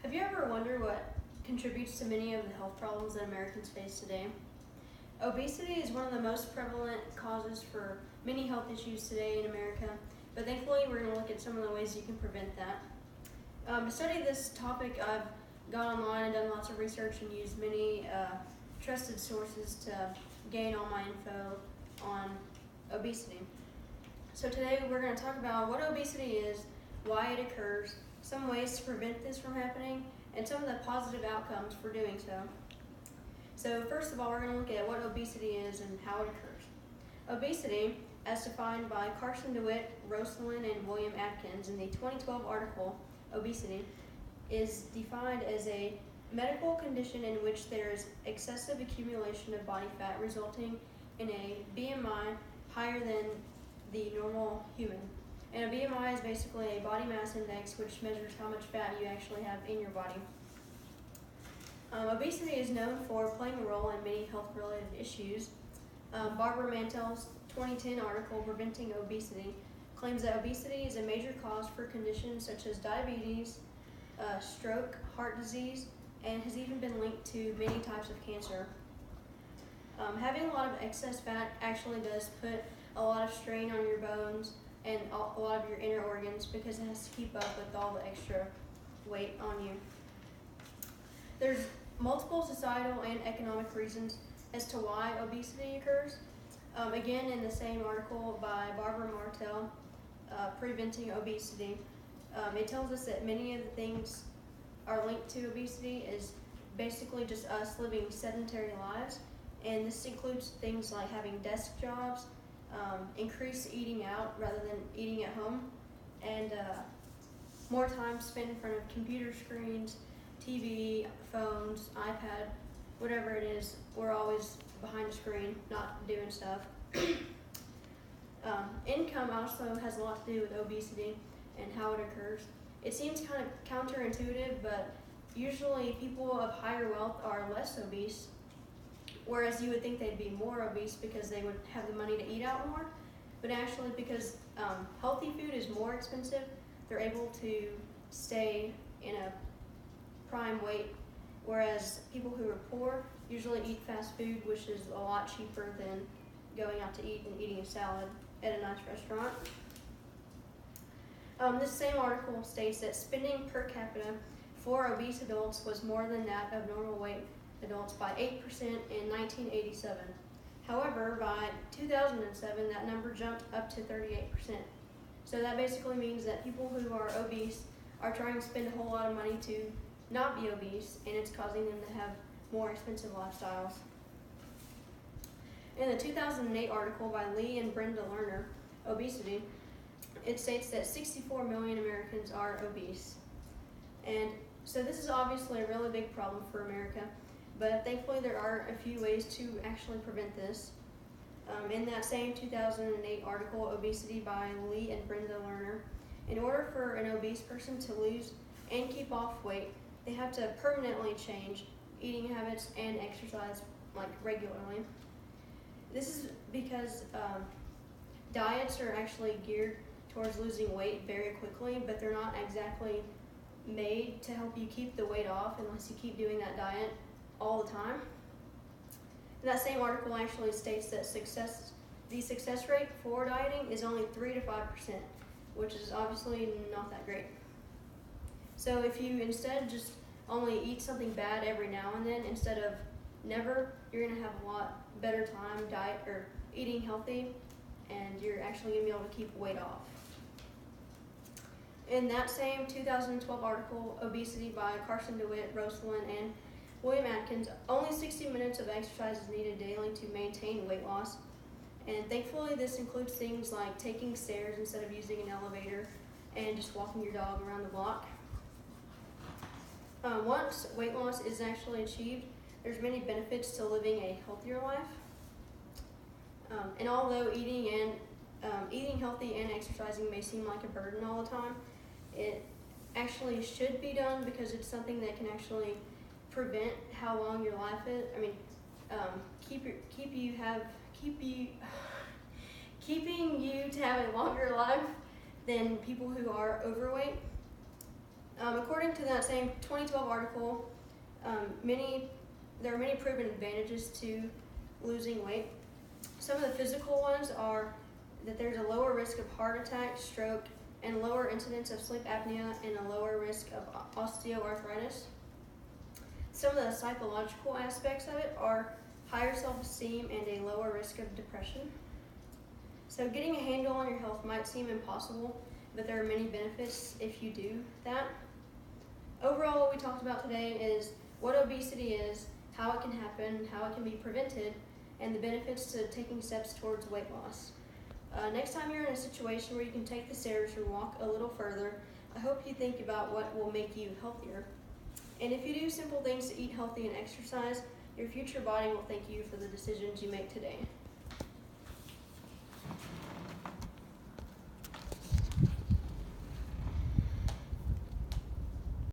Have you ever wondered what contributes to many of the health problems that Americans face today? Obesity is one of the most prevalent causes for many health issues today in America, but thankfully we're going to look at some of the ways you can prevent that. To study this topic, I've gone online and done lots of research and used many trusted sources to gain all my info on obesity. So today we're going to talk about what obesity is, why it occurs, some ways to prevent this from happening, and some of the positive outcomes for doing so. So first of all, we're going to look at what obesity is and how it occurs. Obesity, as defined by Carson DeWitt, Rosalind, and William Atkins in the 2012 article, Obesity, is defined as a medical condition in which there is excessive accumulation of body fat resulting in a BMI higher than the normal human. And a BMI is basically a body mass index which measures how much fat you actually have in your body. Obesity is known for playing a role in many health-related issues. Barbara Mantell's 2010 article, Preventing Obesity, claims that obesity is a major cause for conditions such as diabetes, stroke, heart disease, and has even been linked to many types of cancer. Having a lot of excess fat actually does put a lot of strain on your bones and a lot of your inner organs because it has to keep up with all the extra weight on you. There's multiple societal and economic reasons as to why obesity occurs. Again, in the same article by Barbara Martell, Preventing Obesity, it tells us that many of the things are linked to obesity is basically just us living sedentary lives, and this includes things like having desk jobs, increased eating out rather than eating at home, and more time spent in front of computer screens, TV, phones, iPad, whatever it is. We're always behind a screen, not doing stuff. Income also has a lot to do with obesity and how it occurs. It seems kind of counterintuitive, but usually people of higher wealth are less obese, whereas you would think they'd be more obese because they would have the money to eat out more. But actually, because healthy food is more expensive, they're able to stay in a prime weight, whereas people who are poor usually eat fast food, which is a lot cheaper than going out to eat and eating a salad at a nice restaurant. This same article states that spending per capita for obese adults was more than that of normal weight adults by 8% in 1987. However, by 2007, that number jumped up to 38%. So that basically means that people who are obese are trying to spend a whole lot of money to not be obese, and it's causing them to have more expensive lifestyles. In the 2008 article by Lee and Brenda Lerner, Obesity, it states that 64 million Americans are obese. And so this is obviously a really big problem for America, but thankfully there are a few ways to actually prevent this. In that same 2008 article, Obesity by Lee and Brenda Lerner, in order for an obese person to lose and keep off weight, they have to permanently change eating habits and exercise regularly. This is because diets are actually geared towards losing weight very quickly, but they're not exactly made to help you keep the weight off unless you keep doing that diet all the time. And that same article actually states that the success rate for dieting is only 3 to 5%, which is obviously not that great. So if you instead just only eat something bad every now and then instead of never, you're going to have a lot better time eating healthy, and you're actually going to be able to keep weight off. In that same 2012 article, Obesity by Carson DeWitt, Rosalind, and William Atkins, only 60 minutes of exercise is needed daily to maintain weight loss. And thankfully, this includes things like taking stairs instead of using an elevator and just walking your dog around the block. Once weight loss is actually achieved, there's many benefits to living a healthier life. And although eating healthy and exercising may seem like a burden all the time, it actually should be done because it's something that can actually prevent how long your life is. Keeping you to have a longer life than people who are overweight. According to that same 2012 article, there are many proven advantages to losing weight. Some of the physical ones are that there's a lower risk of heart attack, stroke, and lower incidence of sleep apnea, and a lower risk of osteoarthritis. Some of the psychological aspects of it are higher self-esteem and a lower risk of depression. So getting a handle on your health might seem impossible, but there are many benefits if you do that. Overall, what we talked about today is what obesity is, how it can happen, how it can be prevented, and the benefits to taking steps towards weight loss. Next time you're in a situation where you can take the stairs or walk a little further, I hope you think about what will make you healthier. And if you do simple things to eat healthy and exercise, your future body will thank you for the decisions you make today.